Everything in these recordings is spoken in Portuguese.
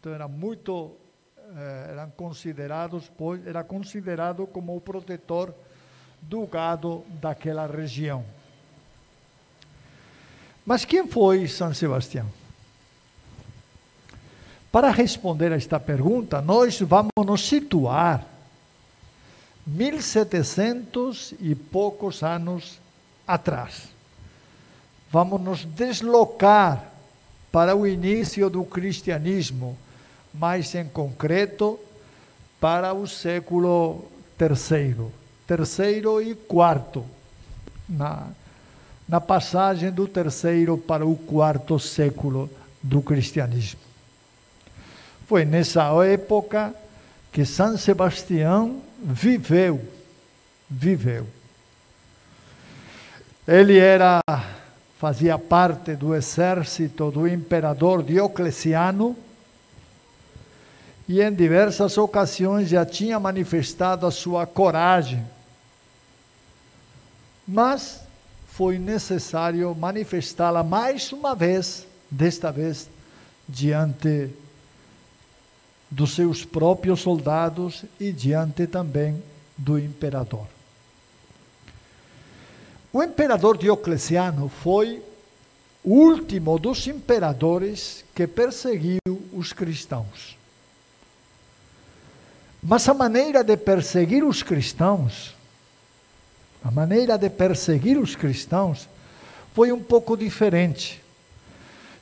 Então era considerado como o protetor do gado daquela região. Mas quem foi São Sebastião? Para responder a esta pergunta, nós vamos nos situar 1700 e poucos anos atrás. Vamos nos deslocar para o início do cristianismo, mais em concreto, para o século terceiro e quarto, na passagem do terceiro para o quarto século do cristianismo. Foi nessa época que São Sebastião viveu. Ele fazia parte do exército do imperador Diocleciano e em diversas ocasiões já tinha manifestado a sua coragem. Mas foi necessário manifestá-la mais uma vez, desta vez diante dos seus próprios soldados e diante também do imperador. O imperador Diocleciano foi o último dos imperadores que perseguiu os cristãos. Mas a maneira de perseguir os cristãos, foi um pouco diferente.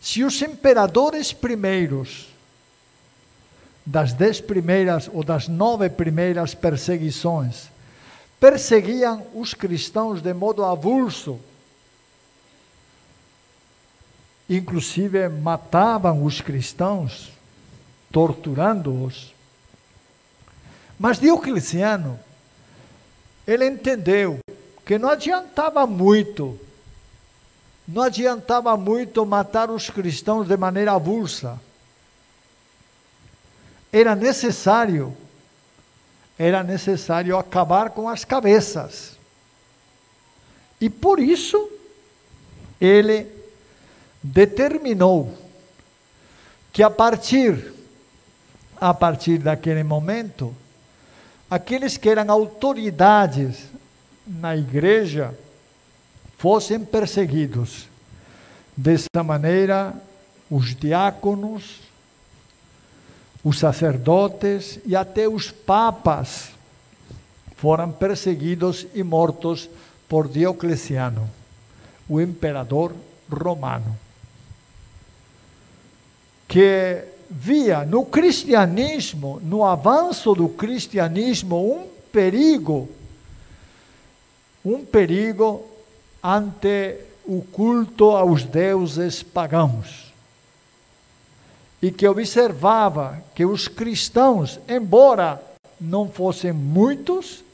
Se os imperadores primeiros, das 10 primeiras ou das 9 primeiras perseguições, perseguiam os cristãos de modo avulso, inclusive matavam os cristãos, torturando-os. Mas Diocleciano, ele entendeu que não adiantava muito matar os cristãos de maneira avulsa. Era necessário acabar com as cabeças. E por isso, ele determinou que a partir daquele momento, aqueles que eram autoridades na igreja fossem perseguidos. Dessa maneira, os diáconos, os sacerdotes e até os papas foram perseguidos e mortos por Diocleciano, o imperador romano, que via no cristianismo, no avanço do cristianismo, um perigo ante o culto aos deuses pagãos. E que observava que os cristãos, embora não fossem muitos,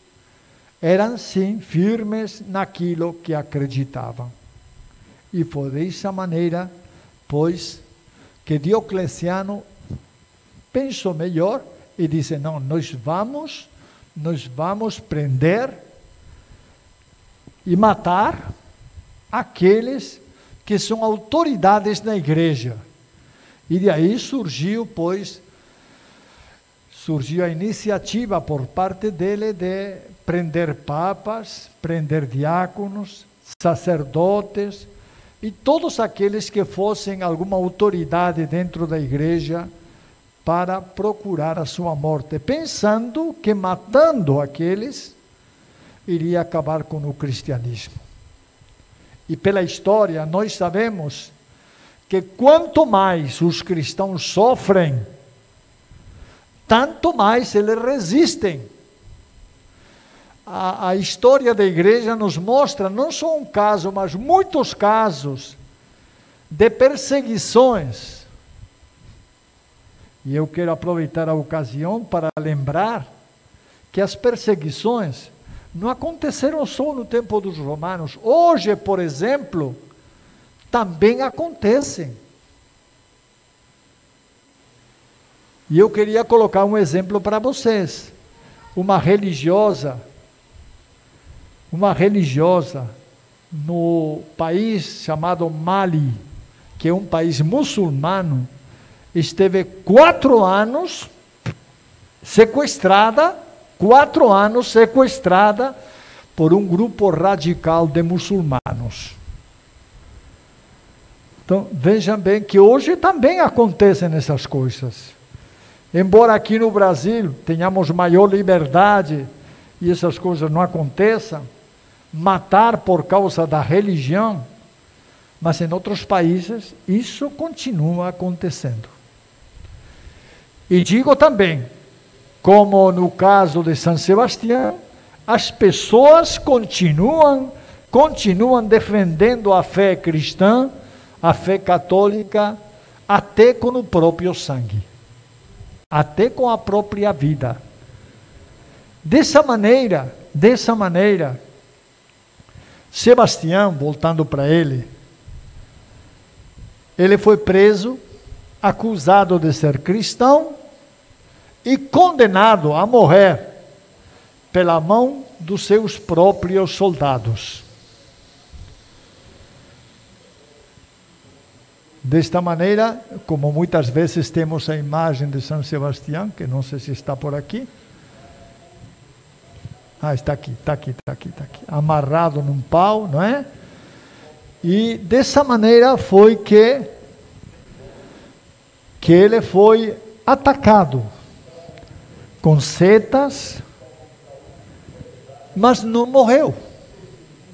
eram sim firmes naquilo que acreditavam. E foi dessa maneira, pois, que Diocleciano pensou melhor e disse: não, nós vamos prender e matar aqueles que são autoridades na igreja. E daí surgiu a iniciativa por parte dele de prender papas, prender diáconos, sacerdotes e todos aqueles que fossem alguma autoridade dentro da igreja para procurar a sua morte, pensando que matando aqueles iria acabar com o cristianismo. E pela história nós sabemos que quanto mais os cristãos sofrem, tanto mais eles resistem. A história da igreja nos mostra não só um caso, mas muitos casos de perseguições. E eu quero aproveitar a ocasião para lembrar que as perseguições não aconteceram só no tempo dos romanos. Hoje, por exemplo, também acontecem. E eu queria colocar um exemplo para vocês. Uma religiosa no país chamado Mali, que é um país muçulmano, esteve 4 anos sequestrada, 4 anos sequestrada por um grupo radical de muçulmanos. Então, vejam bem que hoje também acontecem essas coisas. Embora aqui no Brasil tenhamos maior liberdade e essas coisas não aconteçam, matar por causa da religião, mas em outros países isso continua acontecendo. E digo também, como no caso de São Sebastião, as pessoas continuam defendendo a fé cristã, a fé católica, até com o próprio sangue, até com a própria vida. Dessa maneira, Sebastião, voltando para ele foi preso, acusado de ser cristão e condenado a morrer pela mão dos seus próprios soldados. Desta maneira, como muitas vezes temos a imagem de São Sebastião, que não sei se está por aqui. Está aqui. Amarrado num pau, não é? E dessa maneira foi que ele foi atacado com setas, mas não morreu.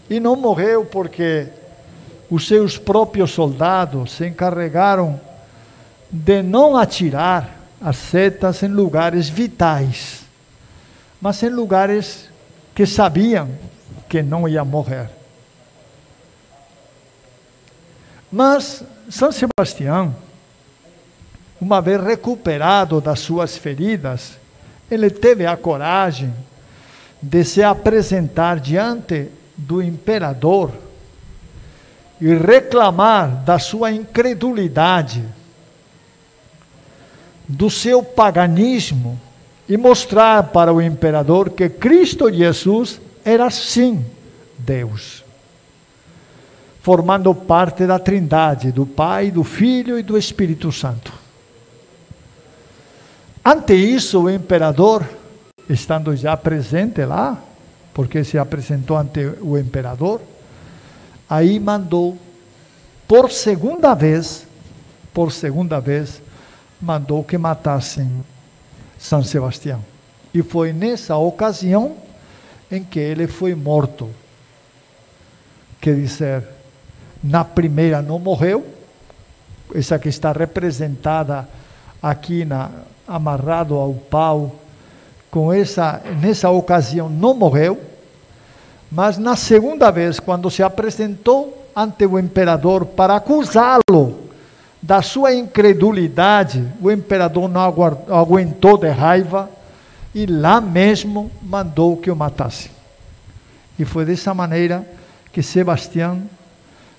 E não morreu porque os seus próprios soldados se encarregaram de não atirar as setas em lugares vitais, mas em lugares que sabiam que não ia morrer. Mas São Sebastião, uma vez recuperado das suas feridas, ele teve a coragem de se apresentar diante do imperador e reclamar da sua incredulidade, do seu paganismo, e mostrar para o imperador que Cristo Jesus era sim Deus, formando parte da Trindade, do Pai, do Filho e do Espírito Santo. Ante isso, o imperador, estando já presente lá, porque se apresentou ante o imperador, aí mandou, por segunda vez, mandou que matassem São Sebastião. E foi nessa ocasião em que ele foi morto. Quer dizer, na primeira não morreu, essa que está representada aqui amarrado ao pau, nessa ocasião não morreu, mas na segunda vez, quando se apresentou ante o imperador para acusá-lo da sua incredulidade, o imperador não aguentou de raiva e lá mesmo mandou que o matasse. E foi dessa maneira que Sebastião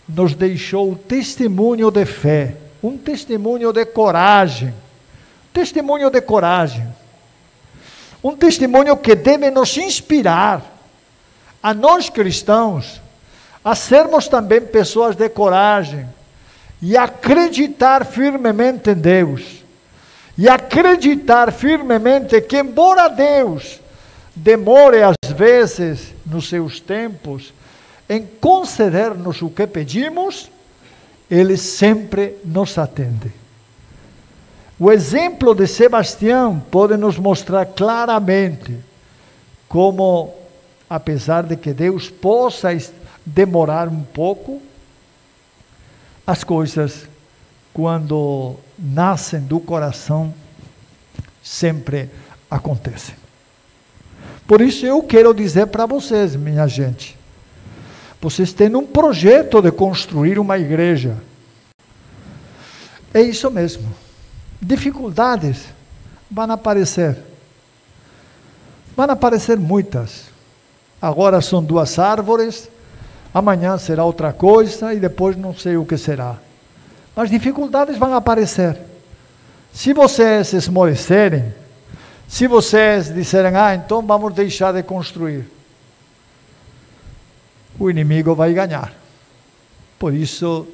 nos deixou o testemunho de fé, um testemunho de coragem, um testemunho que deve nos inspirar a nós cristãos a sermos também pessoas de coragem e acreditar firmemente em Deus, e acreditar firmemente que, embora Deus demore às vezes nos seus tempos em conceder-nos o que pedimos, Ele sempre nos atende. O exemplo de Sebastião pode nos mostrar claramente como, apesar de que Deus possa demorar um pouco, as coisas, quando nascem do coração, sempre acontecem. Por isso eu quero dizer para vocês, minha gente, vocês têm um projeto de construir uma igreja. É isso mesmo. Dificuldades vão aparecer. Vão aparecer muitas. Agora são 2 árvores, amanhã será outra coisa e depois não sei o que será. Mas dificuldades vão aparecer. Se vocês esmorecerem, se vocês disserem, então vamos deixar de construir, o inimigo vai ganhar. Por isso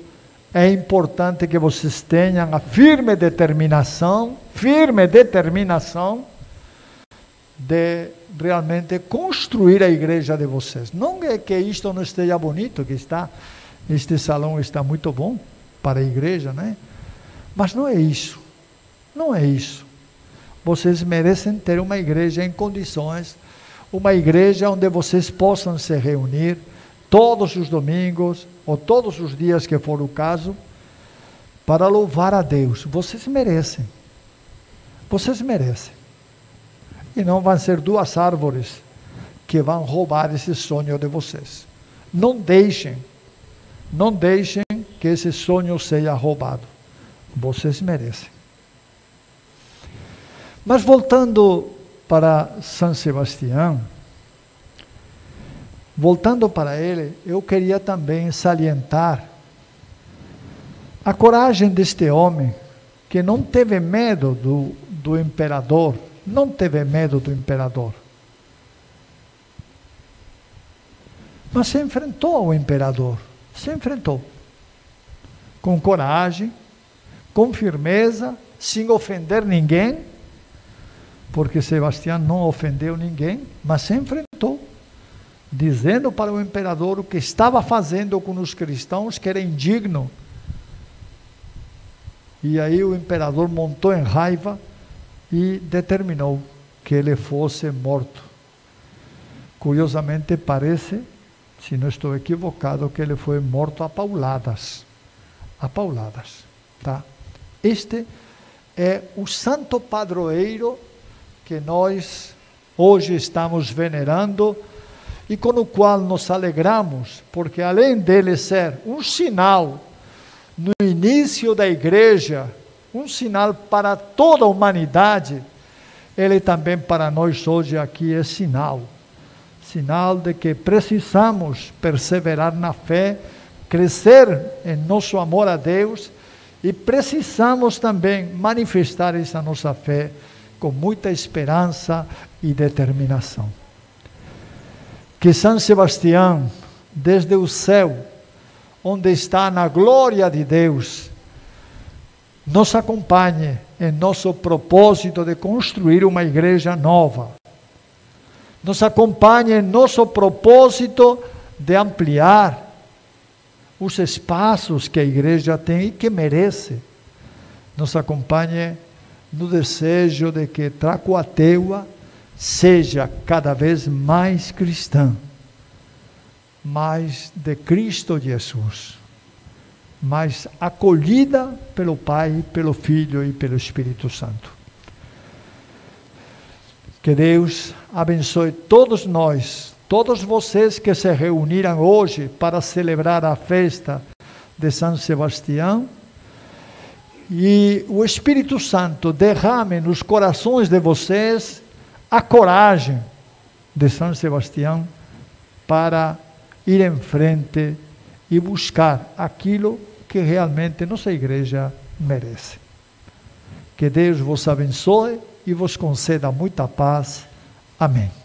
é importante que vocês tenham a firme determinação de realmente construir a igreja de vocês. Não é que isto não esteja bonito, este salão está muito bom para a igreja, né? Mas não é isso. Não é isso. Vocês merecem ter uma igreja em condições, uma igreja onde vocês possam se reunir todos os domingos, ou todos os dias que for o caso, para louvar a Deus. Vocês merecem. Vocês merecem. E não vão ser duas árvores que vão roubar esse sonho de vocês. Não deixem que esse sonho seja roubado. Vocês merecem. Mas voltando para São Sebastião, eu queria também salientar a coragem deste homem, que não teve medo do imperador, mas se enfrentou ao imperador, com coragem, com firmeza, sem ofender ninguém, porque Sebastião não ofendeu ninguém, mas se enfrentou, dizendo para o imperador o que estava fazendo com os cristãos, que era indigno. E aí o imperador montou em raiva e determinou que ele fosse morto. Curiosamente parece, se não estou equivocado, que ele foi morto a pauladas. Tá? Este é o santo padroeiro que nós hoje estamos venerando e com o qual nos alegramos, porque além dele ser um sinal no início da igreja, um sinal para toda a humanidade, ele também para nós hoje aqui é sinal de que precisamos perseverar na fé, crescer em nosso amor a Deus, e precisamos também manifestar essa nossa fé com muita esperança e determinação. Que São Sebastião, desde o céu, onde está na glória de Deus, nos acompanhe em nosso propósito de construir uma igreja nova. Nos acompanhe em nosso propósito de ampliar os espaços que a igreja tem e que merece. Nos acompanhe no desejo de que Tracuateua seja cada vez mais cristã, mais de Cristo Jesus, mais acolhida pelo Pai, pelo Filho e pelo Espírito Santo. Que Deus abençoe todos nós, todos vocês que se reuniram hoje para celebrar a festa de São Sebastião, e o Espírito Santo derrame nos corações de vocês a coragem de São Sebastião para ir em frente e buscar aquilo que realmente nossa igreja merece. Que Deus vos abençoe e vos conceda muita paz. Amém.